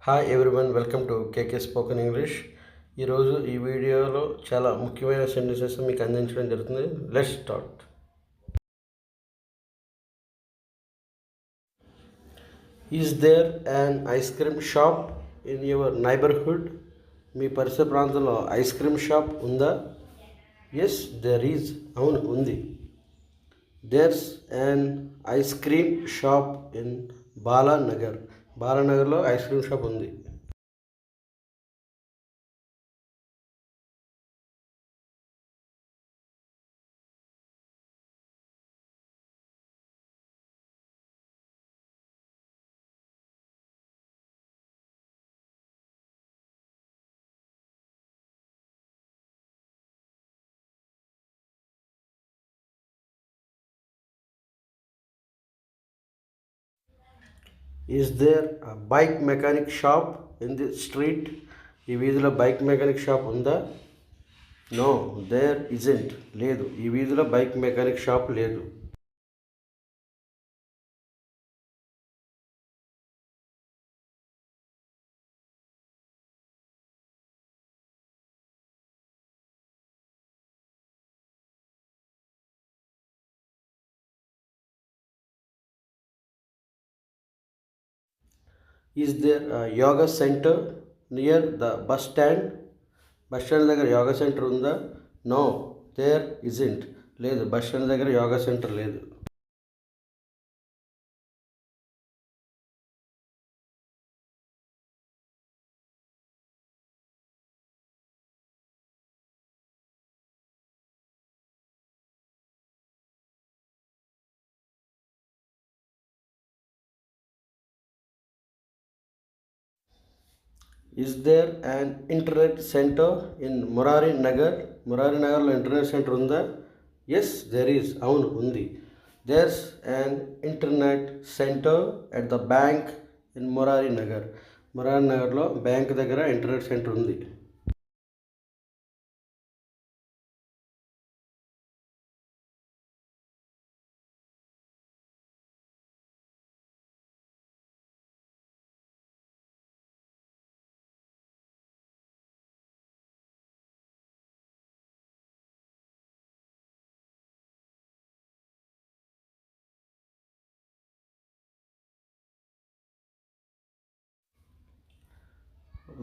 Hi everyone, welcome to KK spoken English. ఈరోజు ఈ వీడియోలో చాలా ముఖ్యమైన సెంటెన్సెస్ మీకు అందించడం జరుగుతుంది. Let's start. Is there an ice cream shop in your neighbourhood? మీ పరిసర ప్రాంతంలో ఐస్ క్రీమ్ షాప్ ఉందా? ఎస్ దేర్ ఈజ్, అవును ఉంది. There's an ice cream shop in Balanagar. బాలానగర్లో ఐస్ క్రీమ్ షాప్ ఉంది. Is there bike mechanic shop in the street? ఈ వీధిలో బైక్ మెకానిక్ షాప్ ఉందా? నో దేర్ ఇజెంట్, లేదు, ఈ వీధిలో బైక్ మెకానిక్ షాప్ లేదు. Is there yoga centre near the bus stand? Bus stand దగ్గర యోగా సెంటర్ ఉందా? నో దేర్ ఇజెంట్, లేదు, బస్ స్టాండ్ దగ్గర యోగా సెంటర్ లేదు. Is there and internet centre in Murari Nagar? Murari నగర్లో ఇంటర్నెట్ సెంటర్ ఉందా? ఎస్ దేర్ ఈజ్, అవును ఉంది. There's and internet centre at the bank in Murari Nagar. Murari నగర్లో బ్యాంక్ దగ్గర ఇంటర్నెట్ సెంటర్ ఉంది.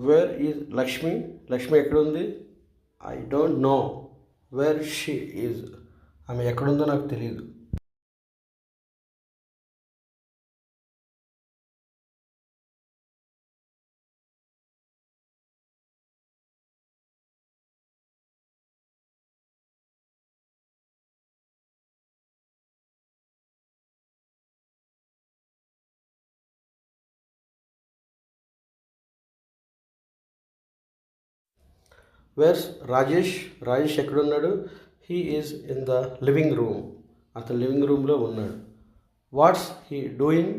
Where is Lakshmi? లక్ష్మి ఎక్కడుంది? I don't know where she is. ఆమె ఎక్కడుందో నాకు తెలియదు. వేర్స్ రాజేష్? రాజేష్ ఎక్కడున్నాడు? He is in the living room. అతను లివింగ్ రూమ్లో ఉన్నాడు. What's he doing?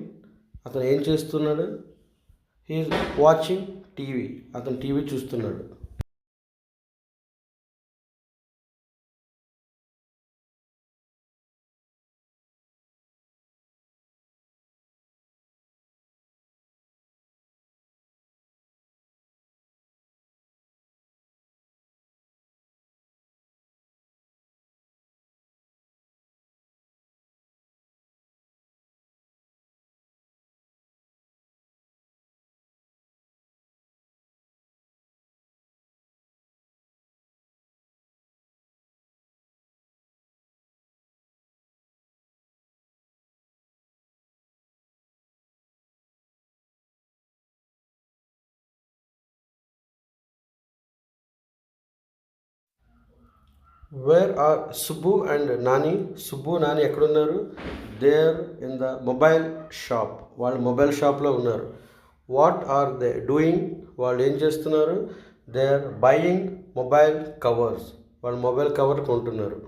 అతను ఏం చేస్తున్నాడు? He's watching TV. అతను టీవీ చూస్తున్నాడు. Where are Subbu and Nani? Subbu Nani ఎక్కడున్నారు? They're in the mobile shop. వాళ్ళు మొబైల్ షాప్లో ఉన్నారు. What are they doing? వాళ్ళు ఏం చేస్తున్నారు? They are buying mobile covers. వాళ్ళు మొబైల్ కవర్ కొంటున్నారు.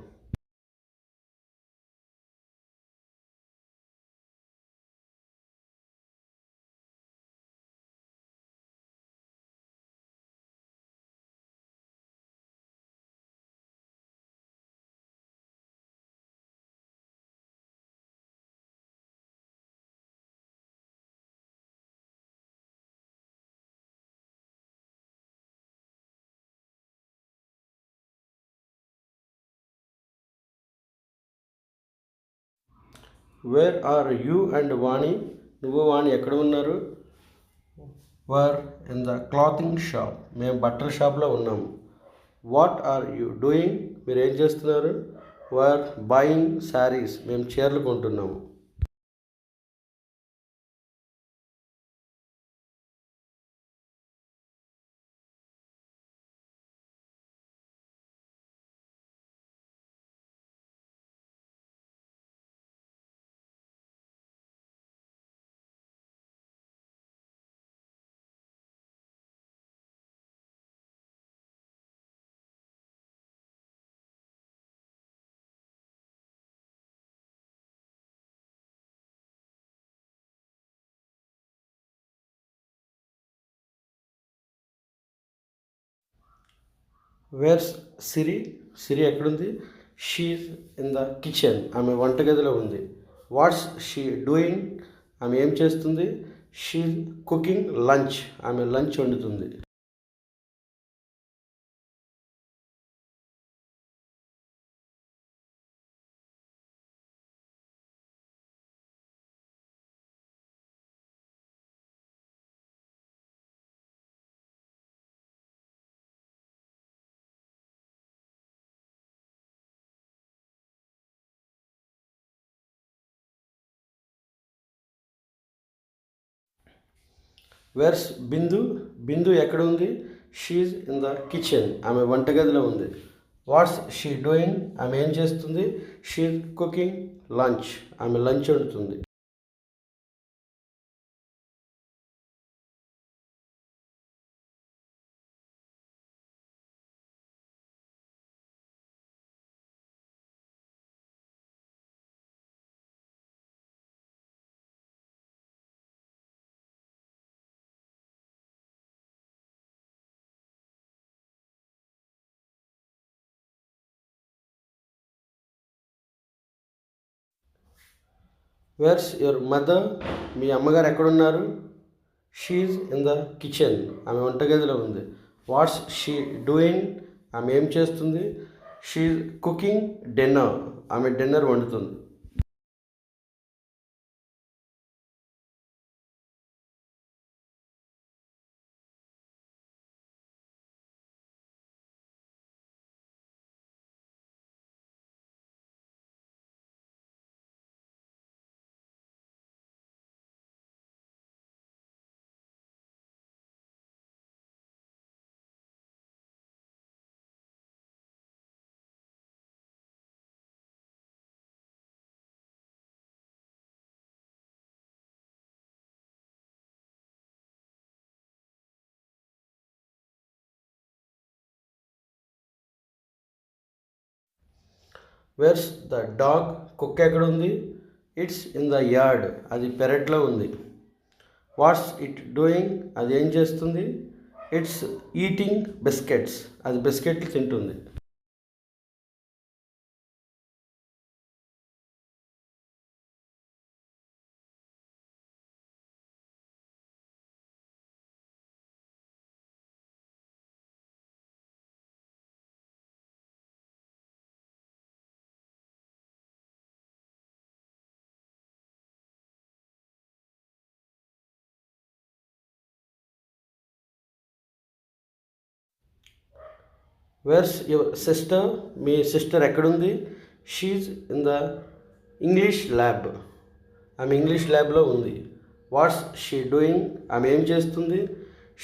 Where are you and Vani? నువ్వు వాణి ఎక్కడ ఉన్నారు? We're in the clothing shop. మేము బట్టల షాప్లో ఉన్నాము. What are you doing? మీరు ఏం చేస్తున్నారు? We're buying saris. మేము చీరలు కొంటున్నాము. వేర్స్ సిరి? సిరి ఎక్కడుంది? She's in the kitchen. ఆమె వంటగదిలో ఉంది. What's she doing? ఆమె ఏం చేస్తుంది? She cooking lunch. ఆమె లంచ్ వండుతుంది. వేర్స్ బిందు? బిందు ఎక్కడ ఉంది? She's in the kitchen. ఆమె వంటగదిలో ఉంది. What's she doing? ఆమె ఏం చేస్తుంది? She cooking lunch. ఆమె లంచ్ వండుతుంది. Where's your mother? మీ అమ్మగారు ఎక్కడున్నారు? She's in the kitchen. ఆమె వంటగదిలో ఉంది. What's she doing? ఆమె ఏం చేస్తుంది? She cooking dinner. ఆమె డిన్నర్ వండుతుంది. Where's the dog? కుక్క ఎక్కడ ఉంది? It's in the yard. అది పెరట్లో ఉంది. What's it doing? అది ఏం చేస్తుంది? It's eating biscuits. అది బిస్కెట్లు తింటుంది. Where's your sister? మీ సిస్టర్ ఎక్కడుంది? She's in the English lab. ఆమె ఇంగ్లీష్ ల్యాబ్లో ఉంది. What's she doing? ఆమె ఏం చేస్తుంది?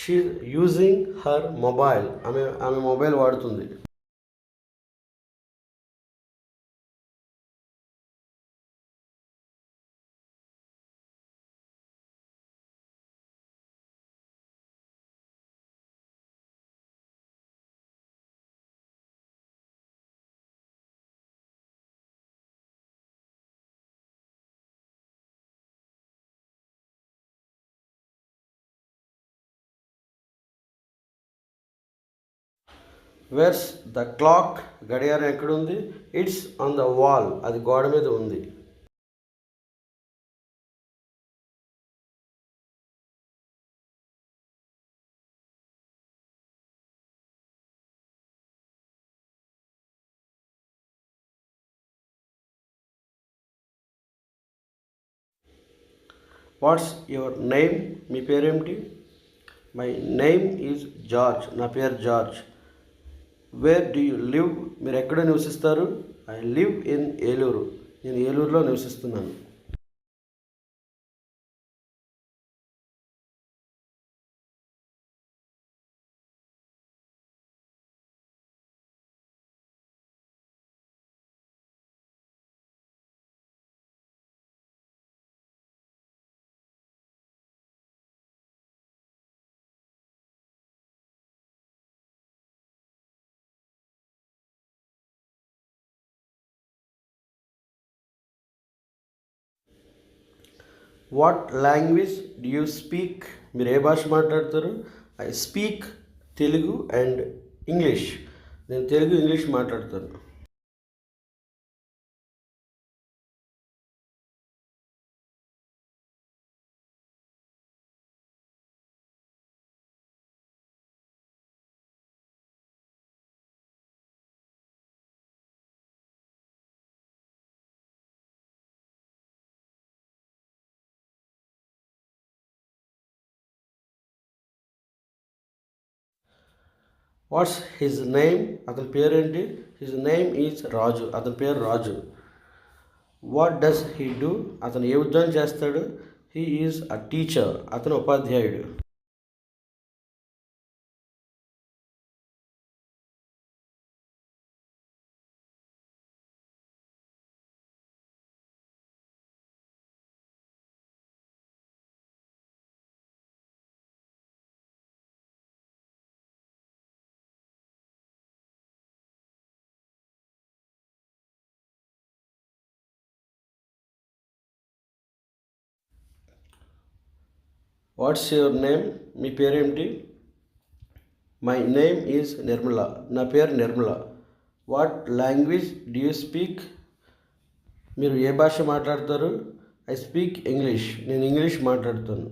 She using her mobile. ఆమె మొబైల్ వాడుతుంది. Where's the clock? గడియారం ఎక్కడుంది? It's on the wall. అది గోడ మీద ఉంది. What's your name? మీ పేరేమిటి? My name is George. నా పేరు George. Where do you live? మీరు ఎక్కడ నివసిస్తారు? I live in Eluru. నేను ఏలూరులో నివసిస్తున్నాను. What language do you speak? మీరు ఏ భాష మాట్లాడతారు? I speak Telugu and English. నేను తెలుగు ఇంగ్లీష్ మాట్లాడతాను. What's his name? అతని పేరేంటి? His name is Raju. అతని పేరు Raju. What does he do? అతను ఏ ఉద్యోగం చేస్తాడు? He is a teacher. అతను ఉపాధ్యాయుడు. What's your name? మీ పేరేమిటి? My name is Nirmala. నా పేరు Nirmala. What language do you speak? మీరు ఏ భాష మాట్లాడతారు? I speak English. నేను ఇంగ్లీష్ మాట్లాడుతాను.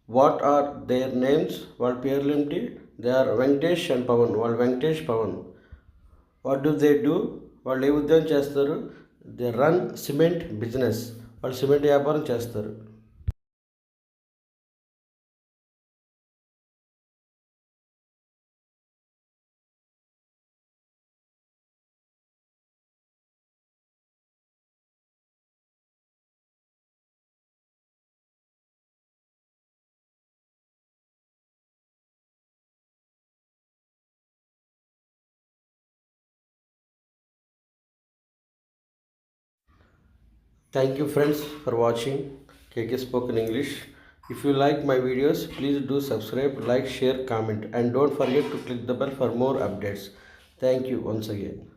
What are their names? వాళ్ళ పేర్లు ఏమిటి? They are Venkatesh and Pavan. వాళ్ళు Venkatesh, Pavan. What do they do? వాళ్ళు ఏ ఉద్యోగం చేస్తారు? They run cement business. వాళ్ళు సిమెంట్ వ్యాపారం చేస్తారు. Thank you friends for watching KK Spoken English. If you like my videos, please do subscribe, like, share, comment, and don't forget to click the bell for more updates. Thank you once again.